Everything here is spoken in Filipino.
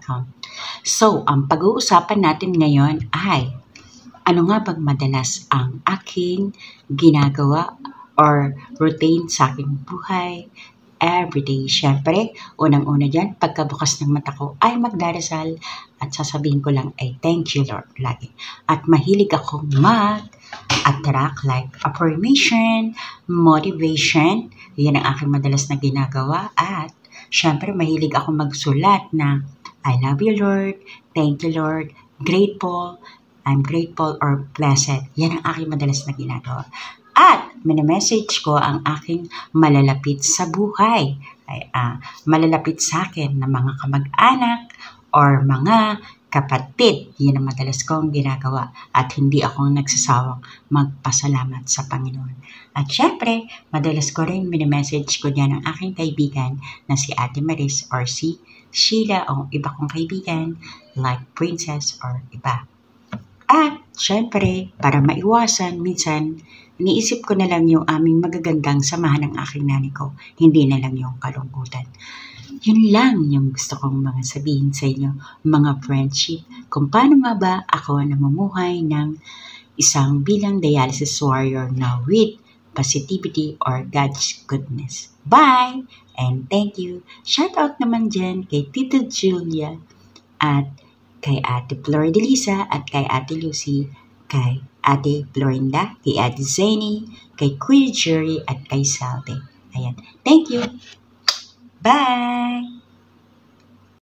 gmail.com. So, ang pag-uusapan natin ngayon ay ano nga bang madalas ang aking ginagawa or routine sa aking buhay everyday. Siyempre, unang-una dyan, pagkabukas ng mata ko ay magdarasal at sasabihin ko lang ay thank you Lord lagi. At mahilig akong mag-attract like affirmation, motivation. Yan ang aking madalas na ginagawa. At siyempre, mahilig akong magsulat na I love you Lord, thank you Lord, grateful, I'm grateful or blessed. Yan ang aking madalas na ginagawa. At message ko ang aking malalapit sa buhay. Malalapit sa akin na mga kamag-anak or mga kapatid. Yan ang madalas kong ginagawa. At hindi ako nagsasawang magpasalamat sa Panginoon. At syempre, madalas ko rin message ko dyan ang aking kaibigan na si Ate Maris or si Sheila o iba kong kaibigan like Princess or iba. At syempre, para maiwasan, minsan, iniisip ko na lang yung aming magagandang samahan ng aking nanay ko, hindi na lang yung kalungkutan. Yun lang yung gusto kong mga sabihin sa inyo, mga friendship, kung paano nga ba ako namumuhay ng isang bilang dialysis warrior na with positivity or God's goodness. Bye! And thank you. Shout out naman dyan kay Tita Julia at kay Ate Flor de Lisa at kay Ate Lucy, kay Ate Florinda, kay Ate Zany, kay Kuya Jerry at kay Salve. Ayan. Thank you. Bye!